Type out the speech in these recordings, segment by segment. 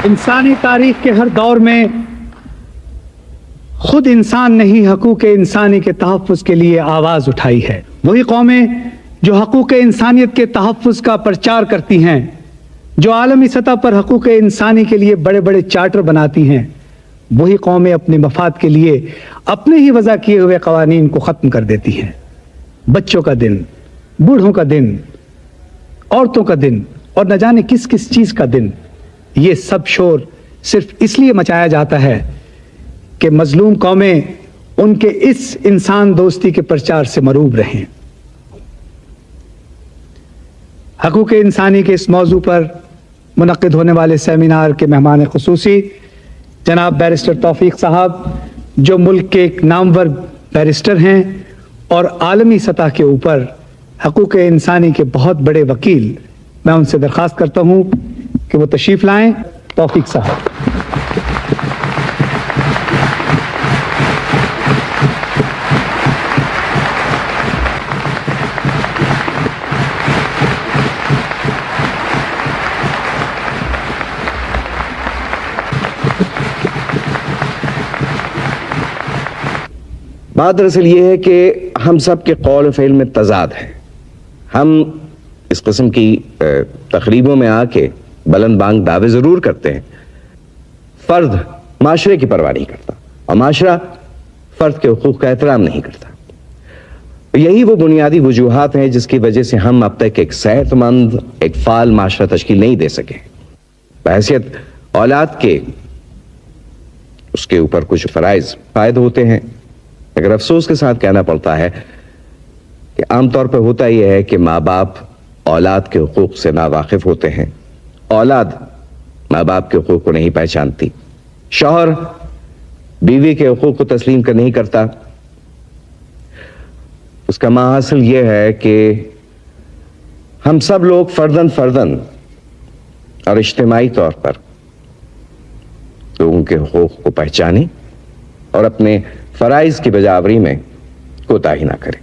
इंसानी तारीख के हर दौर में खुद इंसान ने ही हकूक़ इंसानी के तहफ़्फ़ुज़ के लिए आवाज़ उठाई है। वही कौमें जो हकूक़ इंसानियत के तहफ़्फ़ुज़ का प्रचार करती हैं, जो आलमी सतह पर हकूक़ इंसानी के लिए बड़े बड़े चार्टर बनाती हैं, वही कौमें अपने मफाद के लिए अपने ही वज़ा किए हुए क़वानीन को ख़त्म कर देती हैं। बच्चों का दिन, बूढ़ों का दिन, औरतों का दिन और न जाने किस किस चीज़ का दिन, ये सब शोर सिर्फ इसलिए मचाया जाता है कि मजलूम कौमें उनके इस इंसान दोस्ती के प्रचार से मरूब रहें। हकूक़ इंसानी के इस मौजू पर मुनक़्क़िद होने वाले सेमिनार के मेहमान ख़ुसूसी जनाब बैरिस्टर तौफ़ीक साहब, जो मुल्क के एक नामवर बैरिस्टर हैं और आलमी सतह के ऊपर हकूक़ इंसानी के बहुत बड़े वकील, मैं उनसे दरख्वास्त करता हूँ कि वो तशरीफ़ लाएं। तौफ़ीक साहब। बात दरअसल ये है कि हम सब के कौल फ़ेल में तज़ाद है। हम इस किस्म की तकरीबों में आके बुलंद बांग दावे ज़रूर करते हैं। फ़र्द माशरे की परवाह नहीं करता और माशरा फ़र्द के हुकूक़ का एहतराम नहीं करता। यही वो बुनियादी वजूहात हैं जिसकी वजह से हम अब तक एक सेहतमंद, एक फ़ाल माशरा तश्कील नहीं दे सके। बहैसियत औलाद के उसके ऊपर कुछ फ़राइज़ फ़ायद होते हैं, मगर अफसोस के साथ कहना पड़ता है कि आमतौर पर होता यह है कि माँ बाप औलाद के हुकूक से नावाकिफ होते हैं, औलाद माँ बाप के हुकूक को नहीं पहचानती, शौहर बीवी के हुकूक को तस्लीम कर नहीं करता। उसका माहासिल यह है कि हम सब लोग फर्दन फर्दन और इज्तिमाई तौर पर लोगों के हुकूक को पहचानें और अपने फराइज की बजावरी में कोताही ना करें।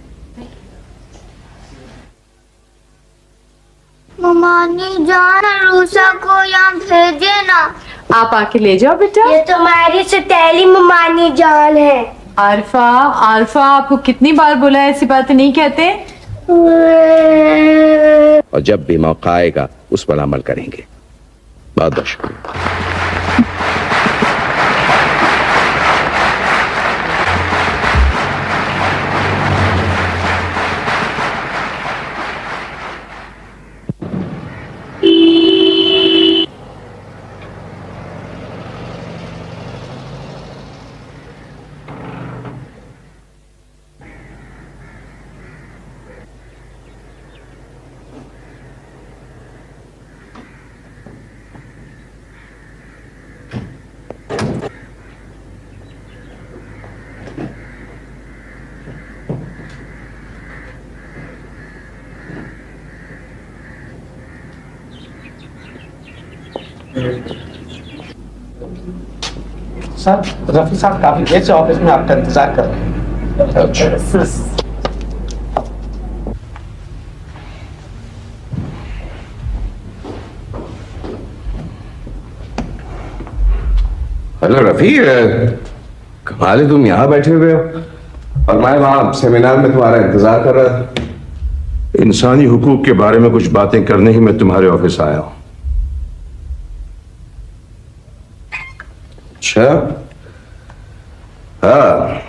ममानी जान, रूसा को यहाँ भेजे ना। आप आके ले जाओ बेटा। ये तुम्हारी सतीली ममानी जान है। आरफा, आरफा, आपको कितनी बार बोला है ऐसी बातें नहीं कहते। और जब भी मौका आएगा उस पर अमल करेंगे। बहुत बहुत शुक्रिया। सर, रफी साहब काफी देर से ऑफिस में आपका इंतजार कर रहे हैं। हेलो रफी, कमाल है, तुम यहाँ बैठे हुए हो और मैं वहां सेमिनार में तुम्हारा इंतजार कर रहा था। इंसानी हुकूक के बारे में कुछ बातें करने ही मैं तुम्हारे ऑफिस आया हूं। अच्छा, हाँ,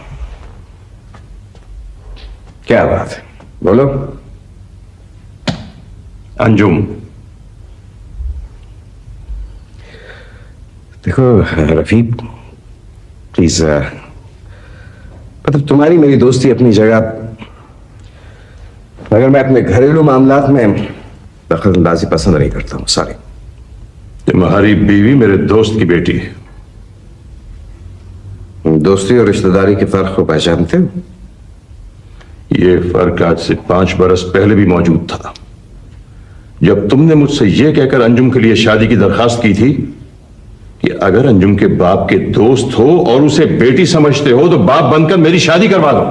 क्या बात है, बोलो। अंजुम, देखो रफी, प्लीज, मतलब तुम्हारी मेरी दोस्ती अपनी जगह, मगर मैं अपने घरेलू मामलात में दखलंदाजी पसंद नहीं करता हूं। सॉरी। तुम्हारी बीवी मेरे दोस्त की बेटी है। दोस्ती और रिश्तेदारी के फर्क को पहचानते हो? ये फर्क आज से 5 बरस पहले भी मौजूद था, जब तुमने मुझसे यह कहकर अंजुम के लिए शादी की दरखास्त की थी कि अगर अंजुम के बाप के दोस्त हो और उसे बेटी समझते हो तो बाप बनकर मेरी शादी करवा लो।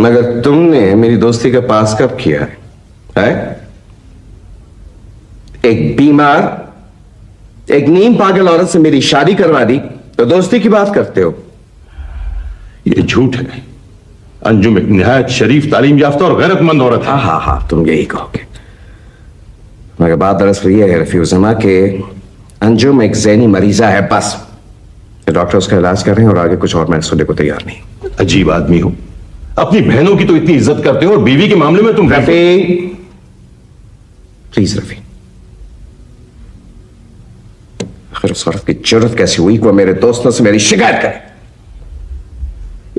मगर तुमने मेरी दोस्ती का पास कब किया है? एक बीमार, एक नीम पागल औरत से मेरी शादी करवा दी तो दोस्ती की बात करते हो? ये झूठ है। अंजुम एक निहायत शरीफ, तालीम याफ्ता और गैरतमंद औरत है। हाँ, तुम यही कहोगे। मगर बात दरअसल ये है रफीउज़मा के अंजुम एक ज़हनी मरीजा है बस। डॉक्टर उसका इलाज कर रहे हैं और आगे कुछ और मैं सुनने को तैयार नहीं। अजीब आदमी हो, अपनी बहनों की तो इतनी इज्जत करते हो और बीवी के मामले में तुम रफी, प्लीज रफी, आखिर उस औरत की जरूरत कैसी हुई कि वो मेरे दोस्तों से मेरी शिकायत करे?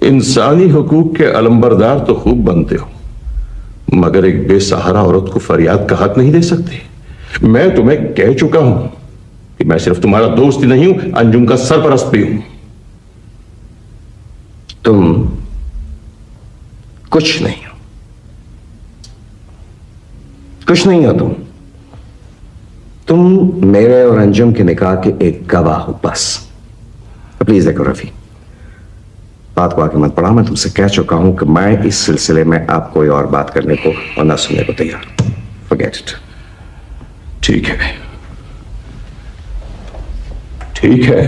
इंसानी हुकूक के अलंबरदार तो खूब बनते हो, मगर एक बेसहारा औरत को फरियाद का हक नहीं दे सकते। मैं तुम्हें कह चुका हूं कि मैं सिर्फ तुम्हारा दोस्त ही नहीं हूं, अंजुम का सरपरस्त भी हूं। तुम कुछ नहीं हो, कुछ नहीं हो तुम मेरे और अंजुम के निकाह के एक गवाह हो बस। प्लीज देखो रफी, बात को आगे मत बढ़ाओ। मैं तुमसे कह चुका हूं कि मैं इस सिलसिले में आप कोई और बात करने को और ना सुनने को तैयार। Forget it. ठीक है, ठीक है।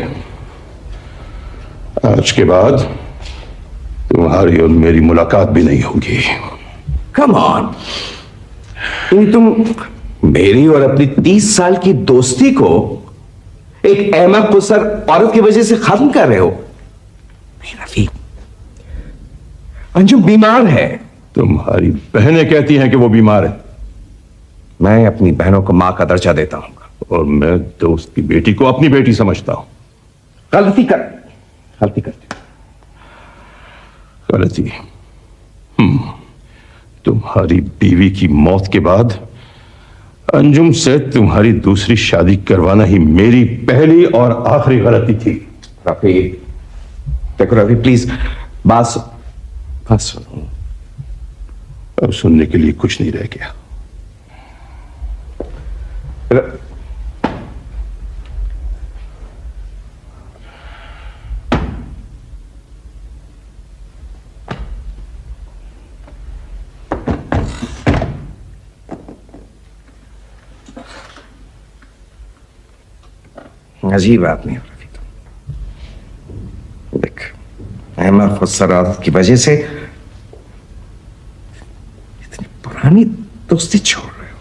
आज के बाद तुम्हारी और मेरी मुलाकात भी नहीं होगी। कम ऑन, तुम मेरी और अपनी 30 साल की दोस्ती को एक अहमक खुसर औरत की वजह से खत्म कर रहे हो? नहीं रफी, अंजुम बीमार है। तुम्हारी बहनें कहती हैं कि वो बीमार है। मैं अपनी बहनों को मां का दर्जा देता हूं और मैं दोस्त की बेटी को अपनी बेटी समझता हूं। गलती करते गलती। तुम्हारी बीवी की मौत के बाद अंजुम से तुम्हारी दूसरी शादी करवाना ही मेरी पहली और आखिरी गलती थी। रफी, देखो रफी प्लीज, बात सुनो। अब सुनने के लिए कुछ नहीं रह गया। अजीब आदमी हो रफी तुम। देख, अहमद खुसर औरत की वजह से इतनी पुरानी दोस्ती छोड़ रहे हो?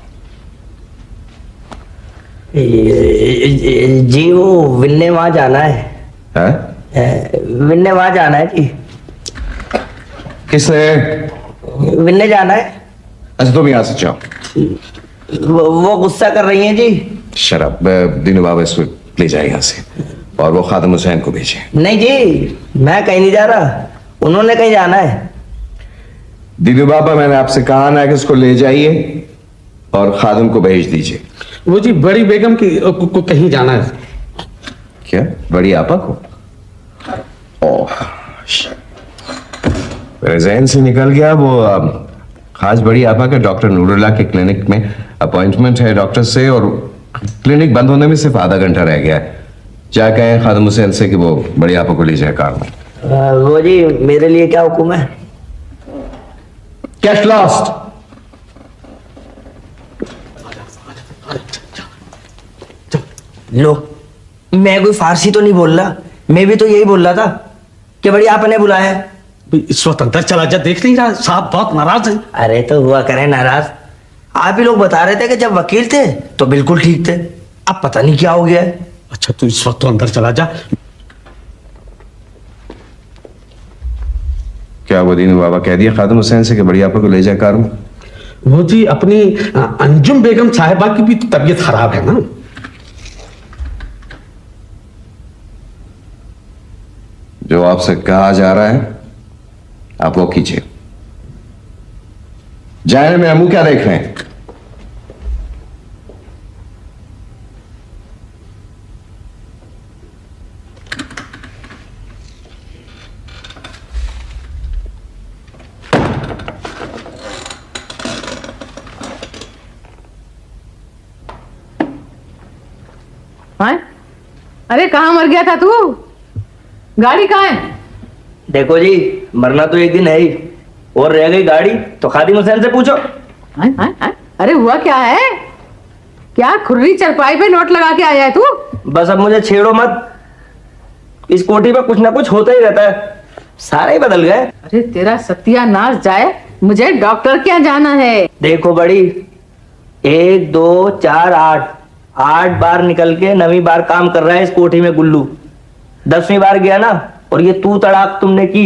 जी वो विन्ने वहां जाना है। विन्ने वहां जाना है जी। किसने? विन्ने जाना है। अच्छा तुम यहां से जाओ। वो गुस्सा कर रही हैं जी। शराब दीनू बाबा इसको ले जाए यहां से और वो खादिम हुसैन को भेजे। नहीं जी, मैं कहीं नहीं जा रहा, उन्होंने कहीं जाना है। दीनू बाबा, मैंने आपसे कहा ना कि उसको ले जाइए और खादिम को भेज दीजिए। वो जी बड़ी बेगम को कहीं जाना है। क्या बड़ी आपा को? ओह, मेरे जहन से निकल गया। वो खास बड़ी आपा के डॉक्टर नूरुल्लाह के क्लिनिक में अपॉइंटमेंट है डॉक्टर से और क्लिनिक बंद होने में सिर्फ आधा घंटा रह गया है। क्या कहें खादिम हुसैन से कि वो बड़ी आपा को ले जाए कार में। वो जी मेरे लिए क्या हुक्म है? Cash lost. लो, मैं कोई फारसी तो नहीं बोल रहा, मैं भी तो यही बोल रहा था कि बड़ी आपने बुलाया है। इस वक्त अंदर चला जा, देख नहीं रहा साहब बहुत नाराज है। अरे तो हुआ करे नाराज, आप ही लोग बता रहे थे कि जब वकील थे तो बिल्कुल ठीक थे, अब पता नहीं क्या हो गया है। अच्छा तू इस वक्त तो अंदर चला जा। क्या वो दीनू बाबा कह दिया खादिम हुसैन से कि बड़ी आपा को ले जाए कार में? वो जी अपनी अंजुम बेगम साहिबा की भी तो तबीयत खराब है ना। जो आपसे कहा जा रहा है आप वो कीजिए। जाने में मुंह क्या देख रहे हैं? हाँ? अरे कहाँ मर गया था तू? गाड़ी कहाँ है? देखो जी, मरना तो एक दिन है ही, और रह गई गाड़ी तो खादिम हुसैन से पूछो। हाँ? अरे हुआ क्या है? क्या खुर्री चरपाई पे नोट लगा के आया है तू? बस अब मुझे छेड़ो मत, इस कोठी में कुछ ना कुछ होता ही रहता है, सारे ही बदल गए। अरे तेरा सत्यानाश जाए, मुझे डॉक्टर क्या जाना है। देखो बड़ी, 1 2 4 8 बार निकल के 9वीं बार काम कर रहा है इस कोठी में गुल्लू। 10वीं बार गया ना, और ये तू तड़ाक तुमने की,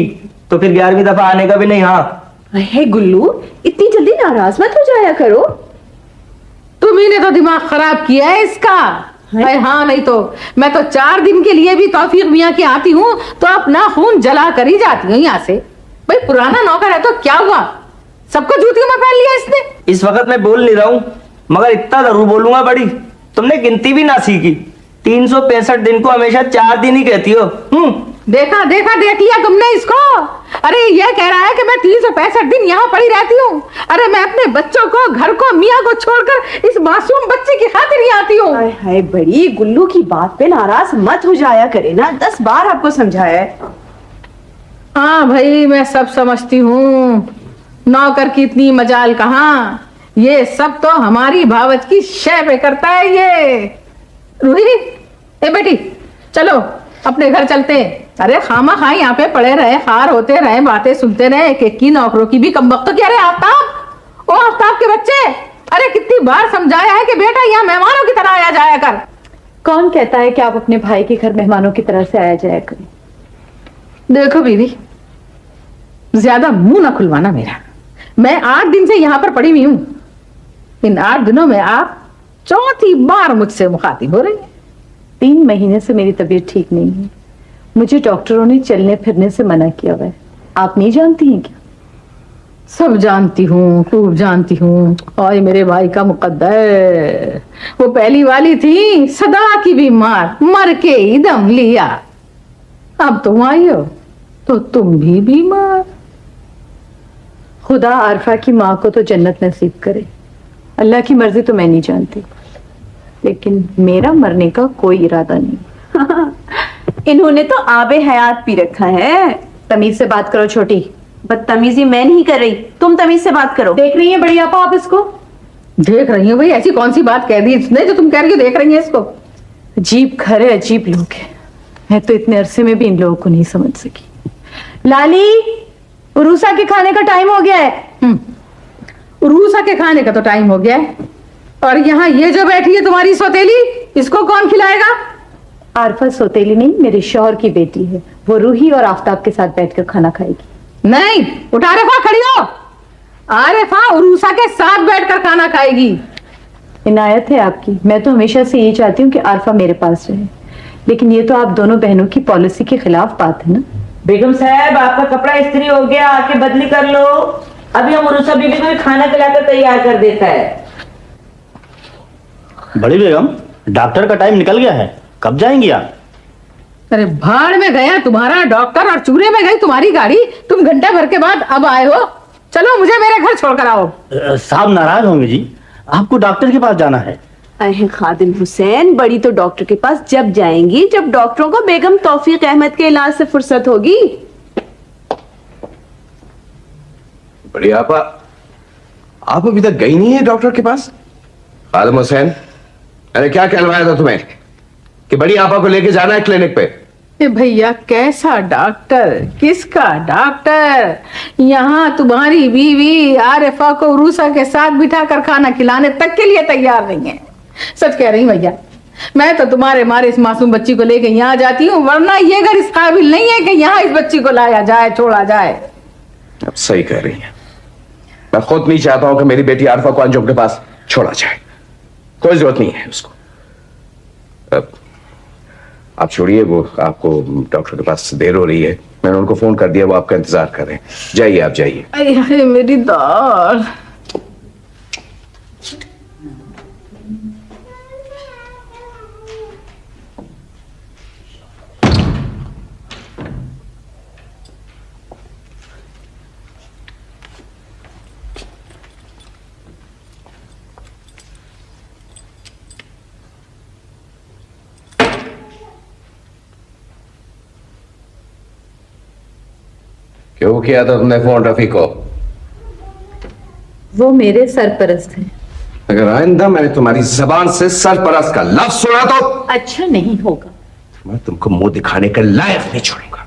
तो फिर 11वीं दफा आने का भी नहीं। हाँ हे गुल्लू, इतनी जल्दी नाराज मत हो जाया करो। तुम्ही ने तो दिमाग खराब किया है इसका। अरे हाँ, नहीं तो मैं तो 4 दिन के लिए भी तौफीक मियाँ की आती हूँ तो अपना खून जला कर ही जाती हूँ यहाँ से। भाई पुराना नौकर है तो क्या हुआ, सबको जूतियों में पहन लिया इसने। इस वक्त मैं बोल नहीं रहा हूँ, मगर इतना जरूर बोलूंगा बड़ी, तुमने गिनती भी ना सीखी। 365 दिन को हमेशा 4 दिन ही कहती हो। देखा देखा देख लिया तुमने इसको। अरे ये कह रहा है कि मैं 365 दिन यहाँ पड़ी रहती हूँ। अरे मैं अपने बच्चों को, घर को, मियाँ को छोड़कर इस मासूम बच्चे की खातिर ही आती हूँ। हाय हाय, बड़ी गुल्लू की बात पे नाराज मत हो जाया करे ना, 10 बार आपको समझाया है। हाँ भाई, मैं सब समझती हूँ, नौकर की इतनी मजाल कहाँ, ये सब तो हमारी भावच की शय पे करता है ये। रूही, ए बेटी चलो अपने घर चलते हैं। अरे खामा खाई यहाँ पे पड़े रहे, हार होते रहे, बातें सुनते रहे, एक की नौकरों की भी कम वक्त की। अरे आफ्ताब, ओ आफ्ताब के बच्चे, अरे कितनी बार समझाया है कि बेटा यहाँ मेहमानों की तरह आया जाया कर। कौन कहता है कि आप अपने भाई के घर मेहमानों की तरह से आया जाया करें। देखो बीवी, ज्यादा मुंह ना खुलवाना मेरा। मैं 8 दिन से यहाँ पर पड़ी हुई हूँ। इन 8 दिनों में आप 4थी बार मुझसे मुखातिब हो रही हैं। 3 महीने से मेरी तबीयत ठीक नहीं है, मुझे डॉक्टरों ने चलने फिरने से मना किया हुआ है। आप नहीं जानती हैं क्या? सब जानती हूँ, खूब जानती हूँ। और मेरे भाई का मुकद्दर, वो पहली वाली थी सदा की बीमार, मर के ही दम लिया। अब तुम आई हो तो तुम भी बीमार। खुदा आरफा की माँ को तो जन्नत नसीब करे, अल्लाह की मर्जी तो मैं नहीं जानती, लेकिन मेरा मरने का कोई इरादा नहीं। इन्होंने तो आबे हयात पी रखा है। तमीज से बात करो छोटी। बदतमीजी मैं नहीं कर रही, तुम तमीज से बात करो। देख रही है बड़ी आपा आप इसको? देख रही हो भाई, ऐसी कौन सी बात कह दी इसने जो तुम कह रही हो देख रही है इसको? अजीब घर है, अजीब लोग है। मैं तो इतने अरसे में भी इन लोगों को नहीं समझ सकी। लाली, उरूसा के खाने का टाइम हो गया है। उरूसा के खाने का तो टाइम हो गया है, और यहाँ ये जो बैठी है तुम्हारी सौतेली, इसको कौन खिलाएगा? आरफा सौतेली नहीं, मेरे शौहर की बेटी है, वो रूही और आफ्ताब के साथ बैठकर खाना खाएगी। नहीं, उठा रेफा, खड़ी हो। आरिफा उरूसा के साथ बैठकर खाना खाएगी। इनायत है आपकी, मैं तो हमेशा से यही चाहती हूँ कि आरफा मेरे पास रहे, लेकिन ये तो आप दोनों बहनों की पॉलिसी के खिलाफ बात है ना। बेगम साहब, आपका कपड़ा इस्त्री हो गया, आके बदली कर लो। अभी हम उरुसा बीबी को खाना खिलाकर तैयार कर देता है। बड़ी बेगम, डॉक्टर का टाइम निकल गया है, कब जाएंगी आप? अरे भाड़ में गया तुम्हारा डॉक्टर और चूरे में गई तुम्हारी गाड़ी। तुम घंटे भर के बाद अब आए हो। चलो मुझे मेरे घर छोड़कर आओ। साहब नाराज होंगे जी, आपको डॉक्टर के पास जाना है। अरे खादिम हुसैन, बड़ी तो डॉक्टर के पास जब जाएंगी जब डॉक्टरों को बेगम तौफीक अहमद के इलाज से फुर्सत होगी। बड़ी आपा, आप अभी तक गई नहीं है डॉक्टर के पास? खादिम हुसैन, अरे क्या कहलवाया था तुम्हें कि बड़ी आपा को लेके जाना है क्लिनिक पे? भैया कैसा डॉक्टर, किसका डॉक्टर? यहाँ तुम्हारी बीवी आरिफा को उरूसा के साथ बिठाकर खाना खिलाने तक के लिए तैयार नहीं है। सच कह रही भैया, मैं तो तुम्हारे मारे इस मासूम बच्ची को लेके यहाँ जाती हूँ, वरना ये घर इस काबिल नहीं है कि यहाँ इस बच्ची को लाया जाए, छोड़ा जाए। अब सही कह रही है, मैं खुद नहीं चाहता हूं कि मेरी बेटी आरिफा को अंजुम के पास छोड़ा जाए। कोई जरूरत नहीं है उसको। आप छोड़िए, वो आपको डॉक्टर के पास देर हो रही है, मैंने उनको फोन कर दिया, वो आपका इंतजार कर रहे हैं। जाइए, आप जाइए। अरे मेरी दाल। क्यों किया था तुमने फोन रफी को? वो मेरे सरपरस्त हैं, अगर आइंदा मैंने तुम्हारी जबान से सरपरस्त का लफ्ज सुना तो अच्छा नहीं होगा। मैं तुमको मुंह दिखाने के लायक नहीं छोड़ूंगा।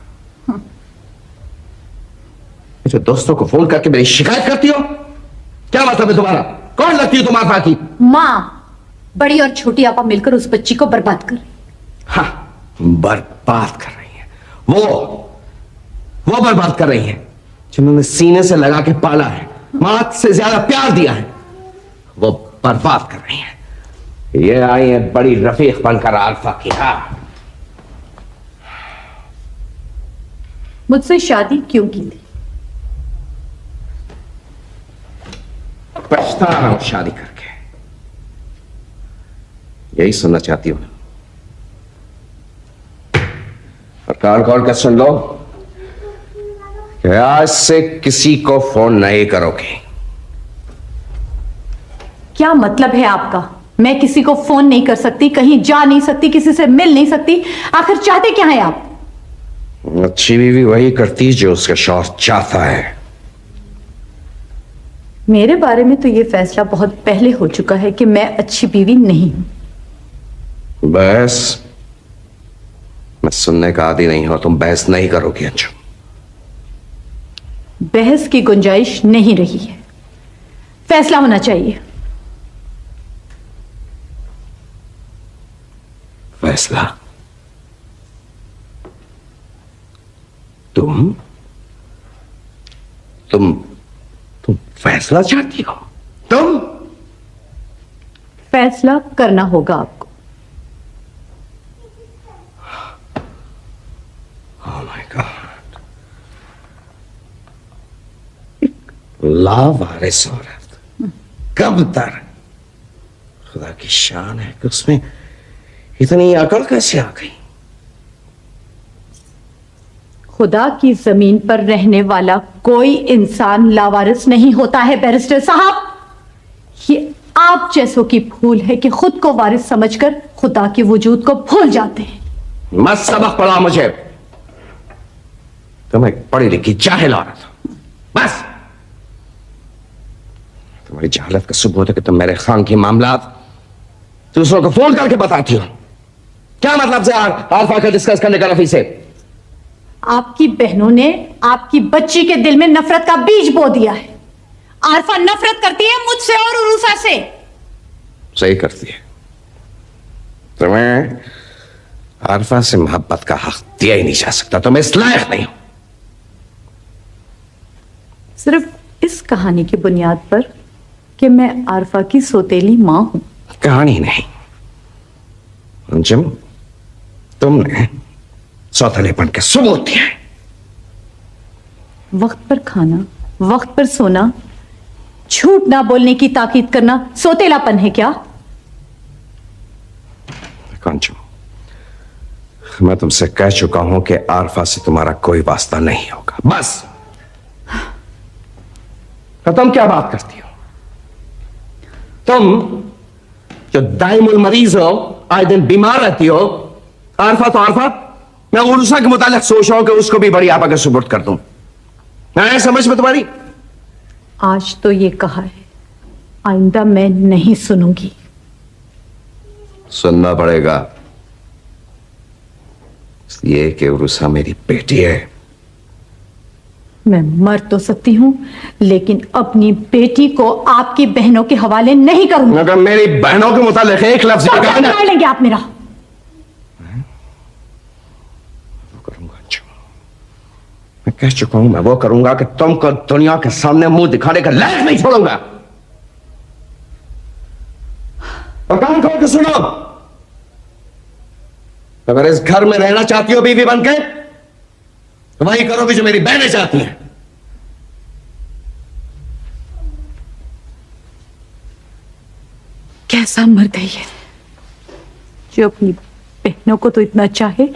जो दोस्तों को फोन करके मेरी शिकायत करती हो, क्या मतलब है तुम्हारा? कौन लगती हो तुम आफा की? माँ, बड़ी और छोटी आपा मिलकर उस बच्ची को बर्बाद कर रही। हाँ, बर्बाद कर रही है। वो बर्बाद कर रही है जिन्होंने सीने से लगा के पाला है, मां से ज्यादा प्यार दिया है, वो बर्बाद कर रही है। ये आई है बड़ी रफीक बनकर आल्फा की। हाँ, मुझसे शादी क्यों की थी? पछता रहा हूं शादी करके। यही सुनना चाहती हूं। और कान खोल कर सुन लो कि आज से किसी को फोन नहीं करोगे। क्या मतलब है आपका? मैं किसी को फोन नहीं कर सकती, कहीं जा नहीं सकती, किसी से मिल नहीं सकती। आखिर चाहते क्या हैं आप? अच्छी बीवी वही करती जो उसका शौहर चाहता है। मेरे बारे में तो यह फैसला बहुत पहले हो चुका है कि मैं अच्छी बीवी नहीं हूं। बहस मैं सुनने का आदी नहीं हो। तुम बहस नहीं करोगी अंजुम। बहस की गुंजाइश नहीं रही है, फैसला होना चाहिए। फैसला? तुम फैसला चाहती हो? तुम फैसला करना होगा आपको। Oh my God! लावारिस औरत, कब तक? खुदा की शान है कि उसमें इतनी अकड़ कैसे आ गई? खुदा की जमीन पर रहने वाला कोई इंसान लावारिस नहीं होता है बैरिस्टर साहब। ये आप जैसों की भूल है कि खुद को वारिस समझकर खुदा के वजूद को भूल जाते हैं। मत सबक पढ़ा मुझे। तुम एक पढ़ी लिखी जाहिल औरत हो, बस। तुम्हारी जहालत का सबूत है कि तुम मेरे खान के मामलात दूसरों को फोन करके बताती हो। क्या मतलब से आल्फा का डिस्कस करने का रफी से? आपकी बहनों ने आपकी बच्ची के दिल में नफरत का बीज बो दिया है। आरफा नफरत करती है मुझसे और उरूसा से। सही करती है। तुम्हें आरफा से मोहब्बत का हक दिया ही नहीं जा सकता। तुम इस लायक नहीं हो। सिर्फ इस कहानी की बुनियाद पर कि मैं आरफा की सौतेली मां हूं। कहानी नहीं अंजुम, तुमने सौतेलेपन के सबूत दिए हैं। वक्त पर खाना, वक्त पर सोना, झूठ ना बोलने की ताकीद करना सौतेलापन है क्या? अंजुम, मैं तुमसे कह चुका हूं कि आरफा से तुम्हारा कोई वास्ता नहीं होगा। बस तुम क्या बात करती हो? तुम जो दाइमुल मरीज हो, आए दिन बीमार रहती हो। आरफा तो आरफा, मैं उर्सा के मुतालिक सोच रहा हूं कि उसको भी बड़ी आपा के सुपुर्द कर दूं। मैं समझ में तुम्हारी? आज तो ये कहा है, आइंदा मैं नहीं सुनूंगी। सुनना पड़ेगा, इसलिए कि उर्सा मेरी बेटी है। मैं मर तो सकती हूं, लेकिन अपनी बेटी को आपकी बहनों के हवाले नहीं करूंगी। अगर मेरी बहनों के मुतालिक एक लफ्ज तो क्या कर लेंगे आप मेरा? मैं कह चुका हूं, मैं वो करूंगा कि तुमको दुनिया के सामने मुंह दिखाने का लायक नहीं छोड़ूंगा। और कान खोल के सुनो, अगर इस घर में रहना चाहती हो बीवी बनके, तो वही करोगे जो मेरी बहनें चाहती हैं। कैसा मर्द है ये, जो अपनी बहनों को तो इतना चाहे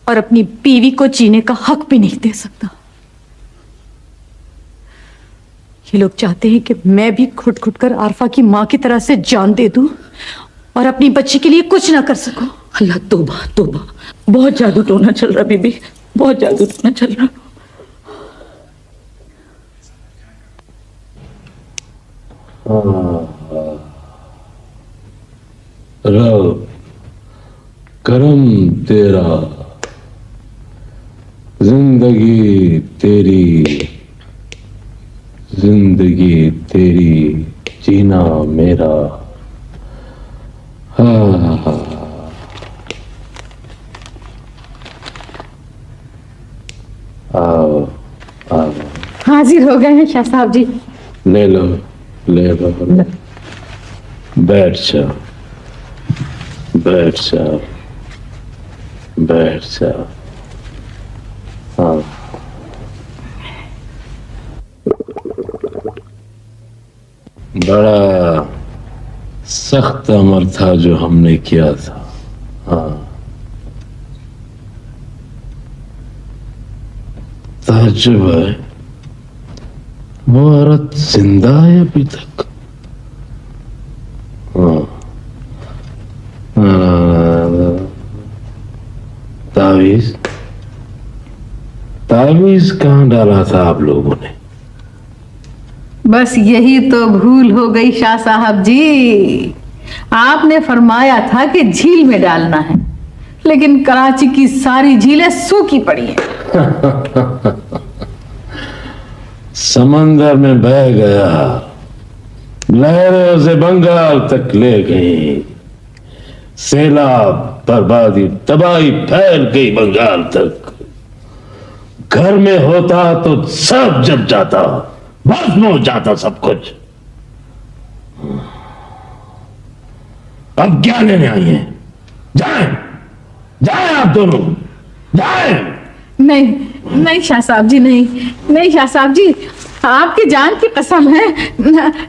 और अपनी बीवी को जीने का हक भी नहीं दे सकता। ये लोग चाहते हैं कि मैं भी घुट घुट कर आरफा की मां की तरह से जान दे दूं और अपनी बच्ची के लिए कुछ ना कर सकूं। अल्लाह तौबा तौबा, बहुत जादू टोना चल रहा बीबी, बहुत जादू टोना चल रहा। हाँ। रब करम तेरा, जिंदगी तेरी, जिंदगी तेरी, जीना मेरा। हाँ आओ आओ, हाजिर हो गए हैं शाह साहब जी। ले लो ले लो, बैठ जाओ बैठ जाओ बैठ जाओ। हाँ बड़ा सख्त अमर था जो हमने किया था। हाँ ताज्जुब है, वो औरत जिंदा है अभी तक। हाँ तावीज तावीज कहाँ डाला था आप लोगों ने? बस यही तो भूल हो गई शाह साहब जी। आपने फरमाया था कि झील में डालना है, लेकिन कराची की सारी झीलें सूखी पड़ी हैं। समंदर में बह गया, लहरें उसे बंगाल तक ले गई, सैलाब, बर्बादी, तबाही फैल गई बंगाल तक। घर में होता तो सब जब जाता, भस्म हो जाता सब कुछ। अब क्या लेने आई हैं? जाएं, जाएं आप दोनों, जाएं। नहीं नहीं शाह साहब जी, नहीं नहीं शाह साहब जी, आपकी जान की कसम है,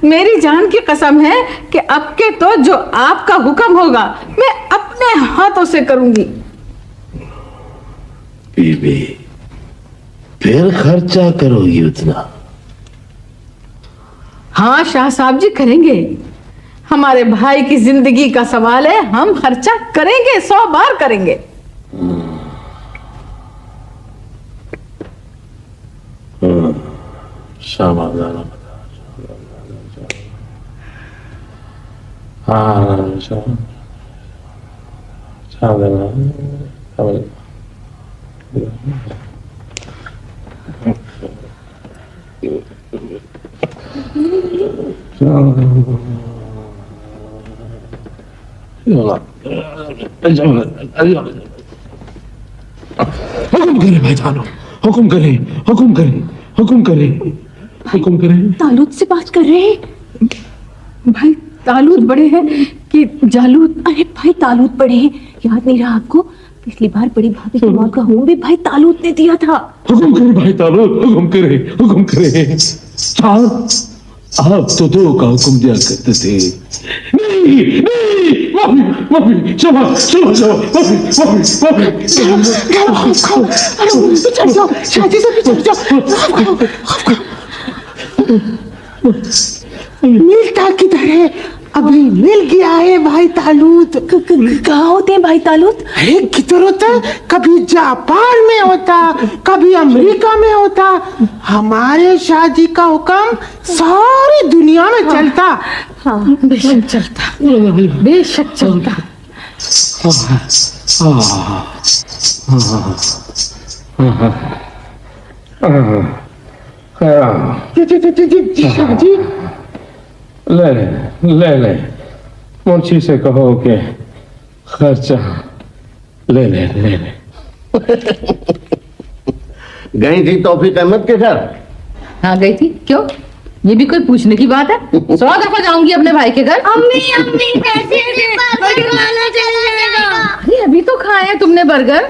मेरी जान की कसम है कि अब के तो जो आपका हुक्म होगा मैं अपने हाथों से करूंगी। बीबी, फिर खर्चा करोगी उतना? हाँ शाह साहब जी करेंगे, हमारे भाई की जिंदगी का सवाल है, हम खर्चा करेंगे, 100 बार करेंगे। हुक्म करें भाई तालुत, हुक्म करें, हुक्म करें, हुक्म करें, हुक्म करें। तालुत से बात कर रहे हैं भाई तालुत बड़े हैं कि जालूत? अरे भाई तालुत बड़े हैं, याद नहीं रहा आपको? पिछली बार बड़ी भाभी की मौत का हुक्म भी भाई तालुत ने दिया था। हुक्म करें भाई तालुत, हुक्म करें, हुक्म करें। आप तो 2 का हुक्म दिया करते थे। नहीं नहीं, माफी माफी, क्षमा क्षमा क्षमा, माफी माफी। चढ़ जाओ शादी से, चढ़ जाओ। मिलता किधर है? अभी मिल गया है भाई तालुत। कहाँ होते हैं भाई तालुत? अरे किधर होता है? कभी जापान में होता, कभी अमेरिका में होता। हमारे शादी का हुक्म सारी दुनिया में चलता। हाँ बेशक चलता, बेशक चलता। शादी ले ले ले, मुंशी से कहो कि खर्चा ले ले ले ले। गई थी तौफीक अहमद के घर? हाँ गई थी, क्यों? ये भी कोई पूछने की बात है? 100 दफा जाऊंगी अपने भाई के घर। अम्मी अम्मी कैसे बर्गर खाना चलेगा? अरे अभी तो खाए हैं तुमने बर्गर,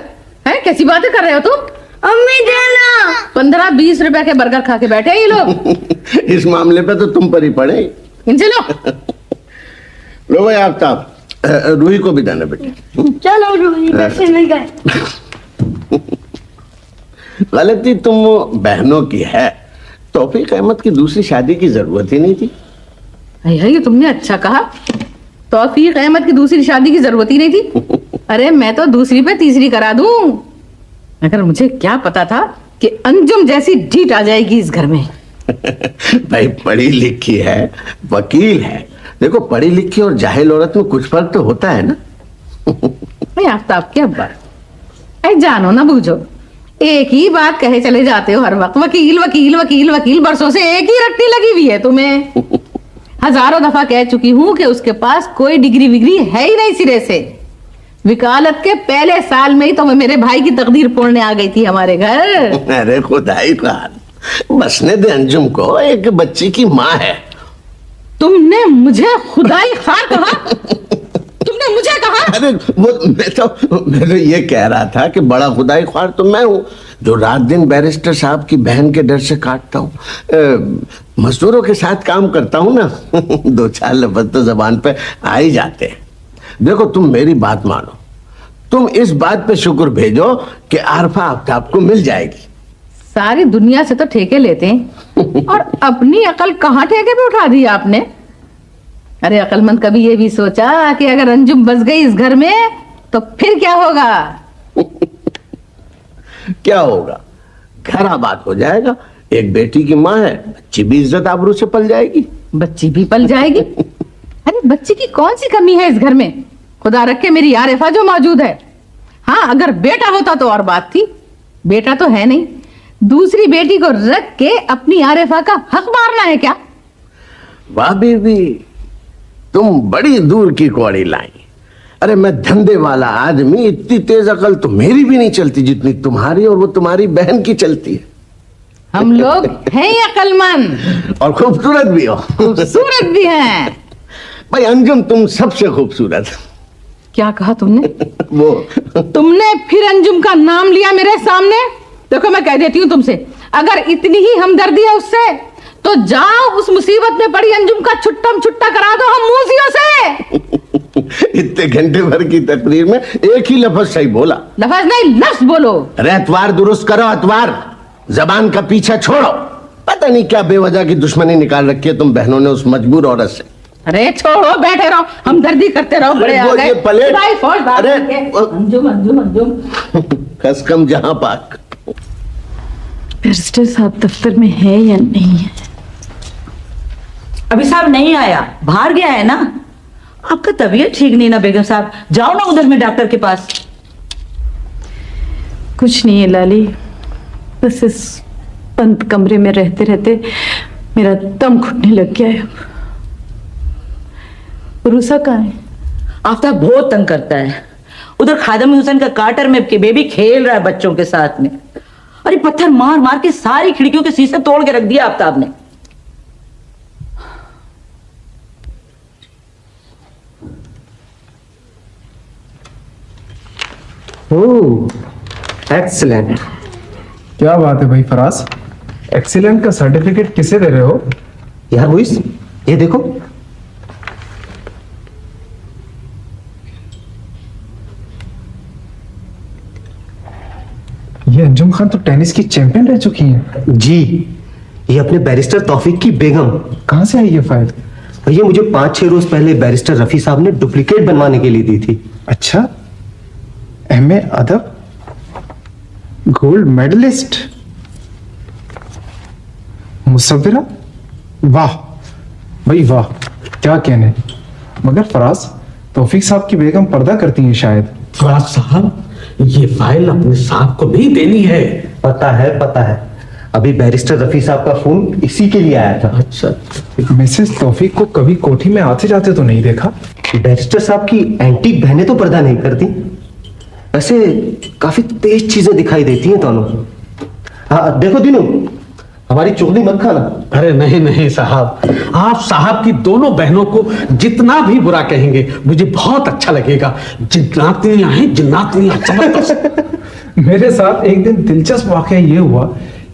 हैं? कैसी बातें कर रहे हो तुम? अम्मी देना। 15-20 रुपए के बर्गर खा के बैठे हैं ये लोग। इस मामले पे तो तुम पर ही पड़े। इनसे लो लो भाई आफ्ताब, रूही को भी देना बेटे। चलो रूही, पैसे मिल गए। गलती तुम बहनों की है, तौफीक अहमद की दूसरी शादी की जरूरत ही नहीं थी। ये तुमने अच्छा कहा, तौफीक अहमद की दूसरी शादी की जरूरत ही नहीं थी। अरे मैं तो दूसरी पे तीसरी करा दूं, मगर मुझे क्या पता था कि अंजुम जैसी ढीठ आ जाएगी इस घर में। भाई पढ़ी लिखी है, वकील है। देखो पढ़ी लिखी और जाहिल औरत में कुछ फर्क तो होता है ना। आफ्ताब के अब्बा, ऐ जानो ना बूझो, एक ही बात कहे चले जाते हो हर वक्त, वकील वकील वकील वकील। बरसों से एक ही रट्टी लगी हुई है तुम्हें। हजारों दफा कह चुकी हूँ कि उसके पास कोई डिग्री विग्री है ही नहीं सिरे से। वकालत के पहले साल में ही तो मेरे भाई की तकदीर पोड़ने आ गई थी हमारे घर। अरे खुदाई खान, बसने दे अंजुम को, एक बच्ची की माँ है। तुमने मुझे खुदाई खार कहा? तुमने मुझे कहा? अरे मैं तो ये कह रहा था कि बड़ा खुदाई ख्वार तो मैं हूँ, जो रात दिन बैरिस्टर साहब की बहन के डर से काटता हूँ। मजदूरों के साथ काम करता हूँ ना, दो चार लफ्ज तो जबान पे आ ही जाते हैं। देखो तुम मेरी बात मानो, तुम इस बात पे शुक्र भेजो कि आरफा आफ्ताब को मिल जाएगी। सारी दुनिया से तो ठेके लेते हैं और अपनी अकल कहाँ ठेके पे उठा दी आपने? अरे अकलमंद कभी ये भी सोचा कि अगर अंजुम बस गई इस घर में तो फिर क्या होगा? क्या होगा? घर आबाद हो जाएगा। एक बेटी की माँ है, बच्ची भी इज्जत आबरू से पल जाएगी। बच्ची भी पल जाएगी? अरे बच्ची की कौन सी कमी है इस घर में? खुदा रखे मेरी आरिफा जो मौजूद है। हाँ अगर बेटा होता तो और बात थी, बेटा तो है नहीं। दूसरी बेटी को रख के अपनी आरिफा का हक मारना है क्या? वाह बीबी, तुम बड़ी दूर की कौड़ी लाई। अरे मैं धंधे वाला आदमी, इतनी तेज अकल तो मेरी भी नहीं चलती जितनी तुम्हारी, और वो तुम्हारी बहन की चलती है। हम लोग हैं अकलमंद और खूबसूरत भी हो। खूबसूरत भी हैं। भाई अंजुम तुम सबसे खूबसूरत। क्या कहा तुमने? वो तुमने फिर अंजुम का नाम लिया मेरे सामने? देखो मैं कह देती हूँ तुमसे, अगर इतनी ही हमदर्दी है उससे तो जाओ उस मुसीबत में पड़ी अंजुम का छुट्टम छुट्टा करा दो हम मूसियों से। इतने घंटे भर की तकरीर में एक ही लफ्ज सही बोला। लफ्ज नहीं लफ्ज बोलो। अरे अतवार दुरुस्त करो, अतवार, जबान का पीछा छोड़ो। पता नहीं क्या बेवजह की दुश्मनी निकाल रखी है तुम बहनों ने उस मजबूर औरत से। अरे छोड़ो, बैठे रहो, हमदर्दी करते रहो। बड़े आ गए पलेट। अरे अंजुम अंजुम अंजुम कसकम जहां पाक। बैरिस्टर साहब दफ्तर में है या नहीं है? अभी साहब नहीं आया, बाहर गया है ना। आपका तबीयत ठीक नहीं ना बेगम साहब, जाओ ना उधर में डॉक्टर के पास। कुछ नहीं है लाली, बस इस बंद कमरे में रहते रहते मेरा दम घुटने लग गया है। रूसा कहाँ है? आफ्ताब बहुत तंग करता है। उधर खादम हुसैन का कार्टर में के बेबी खेल रहा है बच्चों के साथ में। अरे पत्थर मार मार के सारी खिड़कियों के शीशे तोड़ के रख दिया आफ्ताब ने। ओह एक्सीलेंट। क्या बात है भाई फराज, एक्सीलेंट का सर्टिफिकेट किसे दे रहे हो? यार मुइस, ये देखो। ये अंजुम खान तो टेनिस की चैंपियन रह चुकी हैं। जी, ये अपने बैरिस्टर तौफीक की बेगम। कहां से आई ये फाइल? ये मुझे 5-6 रोज पहले बैरिस्टर रफी साहब ने डुप्लीकेट बनवाने के लिए दी थी। अच्छा, एमए अदब, गोल्ड मेडलिस्ट, मुसव्विरा, वाह भाई वाह, क्या कहने। मगर फराज, तौफीक साहब की बेगम पर्दा करती हैं शायद। फराज साहब, ये फाइल अपने साहब को नहीं देनी है। पता है, अभी बैरिस्टर रफी साहब का फोन इसी के लिए आया था। अच्छा, मिसेस तौफीक को कभी कोठी में आते जाते तो नहीं देखा। बैरिस्टर साहब की एंटीक बहनें तो पर्दा नहीं करती, वैसे काफी तेज चीजें दिखाई देती हैं दोनों। हाँ देखो दीनू, हमारी चुगली मत खाना। अरे नहीं नहीं साहब, आप साहब की दोनों बहनों को जितना भी बुरा कहेंगे मुझे बहुत अच्छा लगेगा। जिन्नातियां हैं, जिन्नातियां जबरदस्त। मेरे साथ एक दिन दिलचस्प वाकया ये हुआ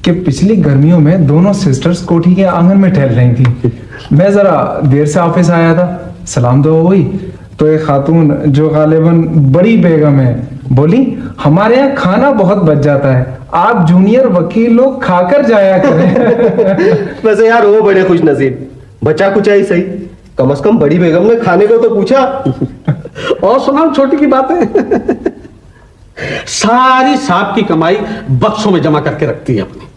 कि पिछली गर्मियों में दोनों सिस्टर्स कोठी के आंगन में टहल रही थी। मैं जरा देर से ऑफिस आया था, सलाम दुआ हुई तो एक खातून जो गालिबन बड़ी बेगम है बोली, हमारे यहाँ खाना बहुत बच जाता है, आप जूनियर वकील लोग खाकर जाया करें। वैसे यार वो बड़े खुश नसीब, बचा कुछ ही सही, कम से कम बड़ी बेगम ने खाने को तो पूछा। और सुनाओ छोटी की बातें। सारी साहब की कमाई बक्सों में जमा करके रखती है अपनी।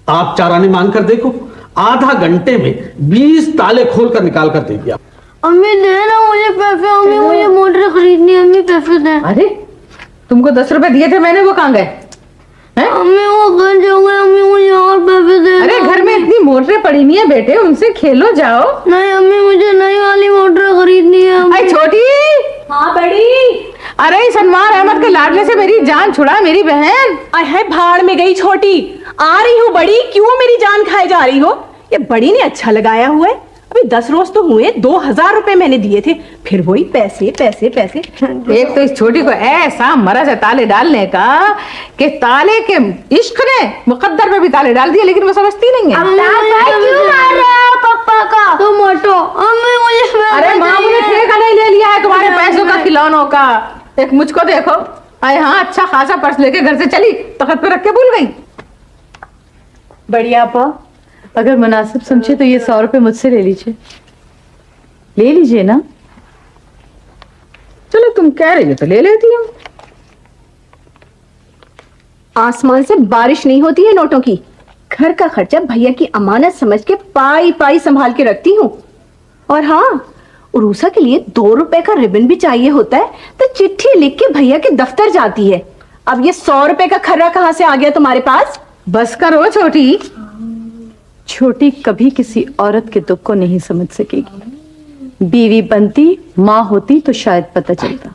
आप चाराने मांग कर देखो, आधा घंटे में 20 ताले खोल कर निकाल कर दे दिया। अम्मी दे ना मुझे पैसे, अम्मी मुझे मोटर खरीदनी है, अम्मी पैसे दे। अरे तुमको 10 रुपए दिए थे मैंने, वो कहाँ गए? अम्मी वो खर्च हो गए, अम्मी मुझे और पैसे दे। अरे घर में इतनी मोटरें पड़ी नहीं है बेटे, उनसे खेलो जाओ। नहीं अम्मी मुझे नई वाली मोटर खरीदनी है। अरे छोटी। हाँ बड़ी। अरे सनवार अहमद के लाडले से मेरी जान छुड़ा मेरी बहन। अरे भाड़ में गई छोटी, आ रही हूँ बड़ी, क्यों मेरी जान खाए जा रही हो? ये बड़ी ने अच्छा लगाया हुआ है, अभी 10 रोज तो हुए, 2000 रुपए मैंने दिए थे, फिर वही पैसे पैसे पैसे। एक तो इस छोटी को ऐसा मरज है ताले डालने का कि ताले के इश्क ने मुकद्दर में भी ताले डाल दिए, लेकिन वो समझती नहीं है। क्यों मार रहे हो पापा का? तुम हटो अम्मी मुझे। अरे माँ ने ठेका नहीं ले लिया है तुम्हारे पैसों का, खिलौनों का। एक मुझको देखो, अरे हाँ अच्छा खासा पर्स लेके घर से चली, तख्त पे रख के भूल गई। बढ़िया पा, अगर मुनासिब समझे तो ये 100 रुपए मुझसे ले लीजिए ना। चलो तुम कह रही हो तो ले लेती हूँ। आसमान से बारिश नहीं होती है नोटों की। घर का खर्चा भैया की अमानत समझ के पाई पाई संभाल के रखती हूँ। और हाँ, उरूसा के लिए 2 रुपए का रिबन भी चाहिए होता है तो चिट्ठी लिख के भैया के दफ्तर जाती है। अब ये 100 रुपए का खर्रा कहाँ से आ गया तुम्हारे पास? बस करो छोटी। छोटी कभी किसी औरत के दुख को नहीं समझ सकेगी। बीवी बनती, माँ होती तो शायद पता चलता।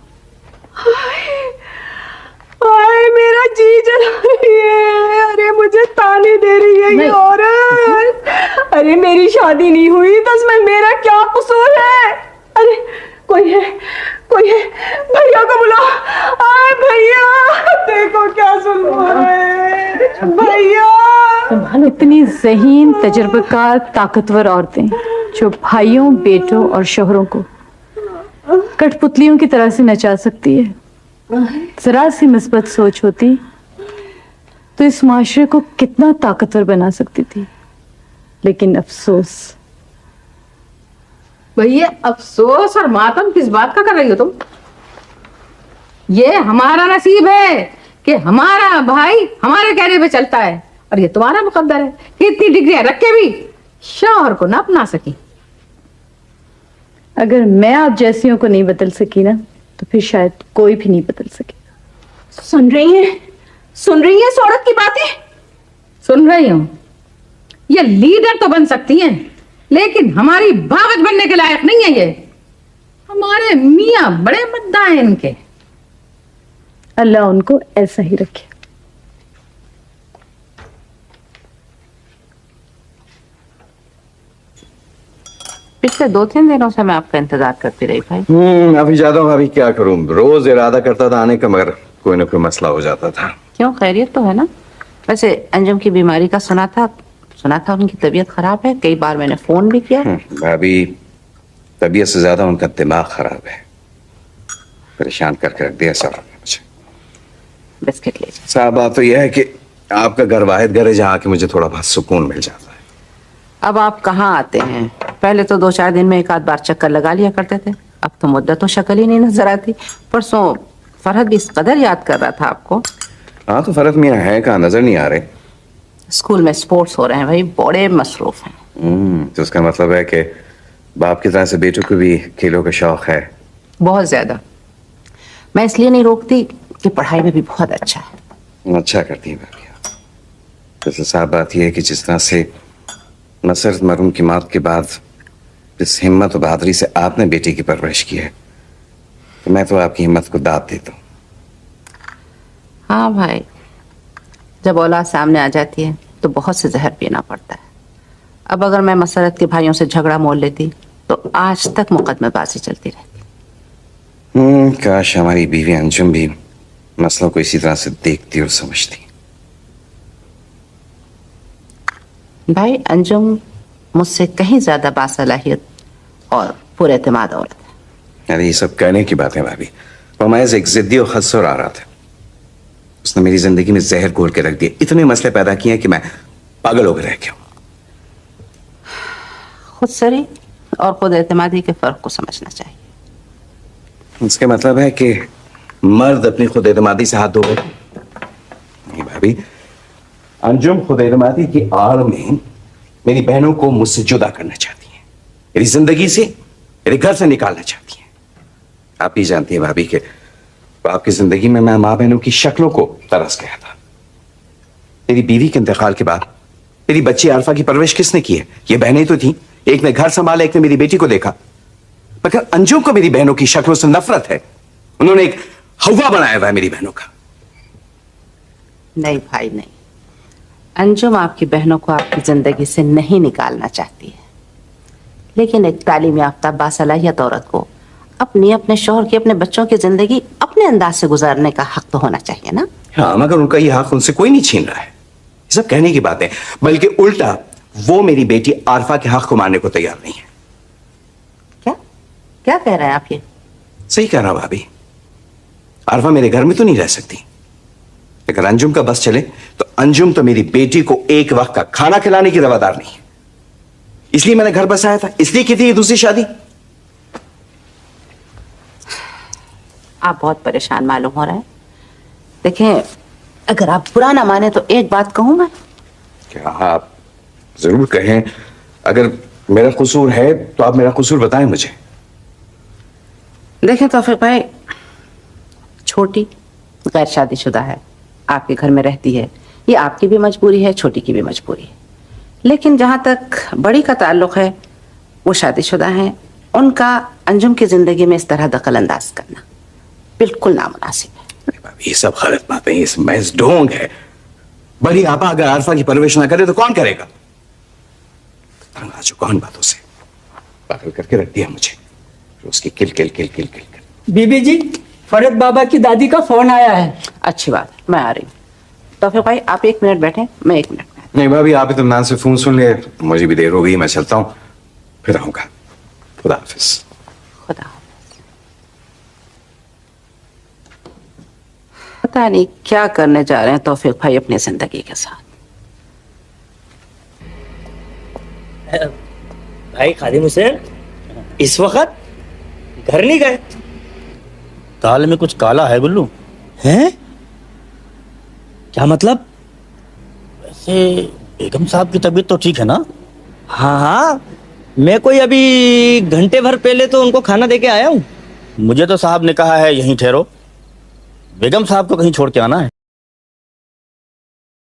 हाय मेरा जी जला रही है। अरे मुझे ताने दे रही है ये औरत। अरे मेरी शादी नहीं हुई तो इसमें मेरा क्या कसूर है? अरे कोई है भैया को बुलाओ। आए भैया, देखो क्या सुन रहा है भैया। इतनी ज़हीन, तजर्बेकार, ताकतवर औरतें जो भाइयों, बेटों और शोहरों को कठपुतलियों की तरह से नचा सकती है। जरा सी मिस्बत सोच होती तो इस माशरे को कितना ताकतवर बना सकती थी। लेकिन अफसोस। भैया अफसोस और मातम किस बात का कर रही हो तुम? ये हमारा नसीब है कि हमारा भाई हमारे कहने पे चलता है, और ये तुम्हारा मुकद्दर है कि इतनी डिग्रियां रख के भी शौहर को ना अपना सकी। अगर मैं आप जैसियों को नहीं बदल सकी ना, तो फिर शायद कोई भी नहीं बदल सकेगा। सुन रही हैं इस औरत की बातें? सुन रही हूं। ये लीडर तो बन सकती हैं, लेकिन हमारी भावच बनने के लायक नहीं है। ये हमारे मियां बड़े मद्दा हैं इनके। अल्लाह उनको ऐसा ही रखे। पिछले 2-3 दिनों से मैं आपका इंतजार करती रही भाई। अभी ज्यादा हूँ, अभी क्या करूँ। रोज इरादा करता था आने का, मगर कोई ना कोई मसला हो जाता था। क्यों, खैरियत तो है ना? वैसे अंजुम की बीमारी का सुना था उनकी तबीयत खराब है। कई बार मैंने फोन भी किया। भाभी, तबीयत से ज्यादा उनका दिमाग खराब है। परेशान करके रख दिया सब मुझे। बिस्किट ले साहब, बात तो यह है कि आपका घर वाहिद घर है जहाँ आके मुझे थोड़ा बहुत सुकून मिल जाता है। अब आप कहाँ आते हैं? पहले तो 2-4 दिन में 1 आध बार चक्कर लगा लिया करते थे, अब तो मुद्दत तो शक्ल ही नहीं नजर आती। परसों फरहत भी इस कदर याद कर रहा था आपको। हाँ, तो फरहत मियाँ है कहाँ, नजर नहीं आ रहे। स्कूल में स्पोर्ट्स हो रहे हैं भाई, बड़े मसरूफ हैं। तो उसका मतलब है कि बाप की तरह से बेटों को भी खेलों का शौक है। बहुत ज्यादा। मैं इसलिए नहीं रोकती कि पढ़ाई में भी बहुत अच्छा है। अच्छा करती है भाभी। तो साहब, बात यह है कि जिस तरह से मसरत मरूम की मौत के बाद जिस हिम्मत और बहादुरी से आपने बेटी की परवरिश की है, तो मैं तो आपकी हिम्मत को दाद देता हूँ। हाँ भाई, जब औलाद सामने आ जाती है तो बहुत से जहर पीना पड़ता है। अब अगर मैं मसरत के भाइयों से झगड़ा मोल लेती तो आज तक मुकदमेबाजी चलती रहती। काश हमारी बीवी अंजुम भी मसलों को इसी तरह से देखती और समझती। भाई, अंजुम मुझसे कहीं ज्यादा बासलाहियत और पुरएतमाद औरत है। अरे ये सब कहने की बात है भाभी। फरमाइज एक जिद्दी और खस्सुर आ रहा था, उसने मेरी जिंदगी में जहर घोल के रख दिए। इतने मसले पैदा किए हैं कि मैं पागल होकर रह गया हूं। खुदसरी और खुद एतमादी के फर्क को समझना चाहिए। इसका मतलब है कि मर्द अपनी खुद एतमादी से हाथ धो गए। नहीं भाभी, अंजुम खुद एतमादी की आड़ में मेरी बहनों को मुझसे जुदा करना चाहती हैं, मेरी जिंदगी से, मेरे घर से निकालना चाहती हैं। आप भी जानती हैं भाभी कि आपकी जिंदगी में मैं माँ बहनों की शक्लों को तरस गया था। मेरी बीवी के इंतकाल के बाद मेरी बच्ची आरफा की परवरिश किसने की है? ये बहनें तो थी, एक ने घर संभाला, एक ने मेरी बेटी को देखा। मगर अंजुम को मेरी बहनों की शक्लों से नफरत है। उन्होंने एक हवा बनाया हुआ है मेरी बहनों का। नहीं भाई नहीं, अंजुम आपकी बहनों को आपकी जिंदगी से नहीं निकालना चाहती है, लेकिन एक तालीम याफ्ता बासलाहियत औरत को अपनी, अपने शौहर की, अपने बच्चों की जिंदगी अपने अंदाज से गुजारने का हक तो होना चाहिए ना। हाँ, मगर उनका ये हक उनसे कोई नहीं छीन रहा है। ये सब कहने की बात है, बल्कि उल्टा वो मेरी बेटी आरफा के हक को मानने को तैयार नहीं है। क्या कह रहे हैं आप? ये सही कह रहा हूं भाभी। आरफा मेरे घर में तो नहीं रह सकती, अगर अंजुम का बस चले तो अंजुम तो मेरी बेटी को एक वक्त का खाना खिलाने की रवादार नहीं है। इसलिए मैंने घर बसाया था, इसलिए की थी ये दूसरी शादी। आप बहुत परेशान मालूम हो रहे हैं। देखें, अगर आप बुरा ना माने तो एक बात कहूं मैं। क्या? आप जरूर कहें। अगर मेरा कसूर है तो आप मेरा कसूर बताएं मुझे। देखें तौफीक भाई, छोटी गैर शादीशुदा है, आपके घर में रहती है, ये आपकी भी मजबूरी है, छोटी की भी मजबूरी है। लेकिन जहां तक बड़ी का ताल्लुक है, वो शादीशुदा हैं, उनका अंजुम की जिंदगी में इस तरह दखल अंदाज करना बिल्कुल नामुनासिब है। ये सब गलत बातें, ये सब महज ढोंग है। बड़ी आपा अगर आरफा की परवरिश ना करे तो कौन करेगा? तंग आ चुका उन बातों से, पागल करके रख दिया मुझे। उसकी किल किल किल किल किल किल। बीबी जी, फरद बाबा की दादी का फोन आया है। अच्छी बात, मैं आ रही हूँ। तौफीक भाई आप 1 मिनट बैठे, मैं 1 मिनट में। नहीं भाभी, आप इत्मीनान से फोन सुन ले, मुझे भी देर हो गई, मैं चलता हूँ, फिर आऊंगा। खुदा हाफिज। खुदा। पता नहीं क्या करने जा रहे हैं तौफीक भाई अपनी जिंदगी के साथ। भाई खादिम हुसैन इस वक्त घर नहीं गए? दाल में कुछ काला है गुल्लू। हैं? क्या मतलब? वैसे बेगम साहब की तबीयत तो ठीक है ना? हाँ हाँ, मैं कोई अभी घंटे भर पहले तो उनको खाना दे के आया हूँ। मुझे तो साहब ने कहा है यहीं ठहरो, बेगम साहब को कहीं छोड़ के आना है।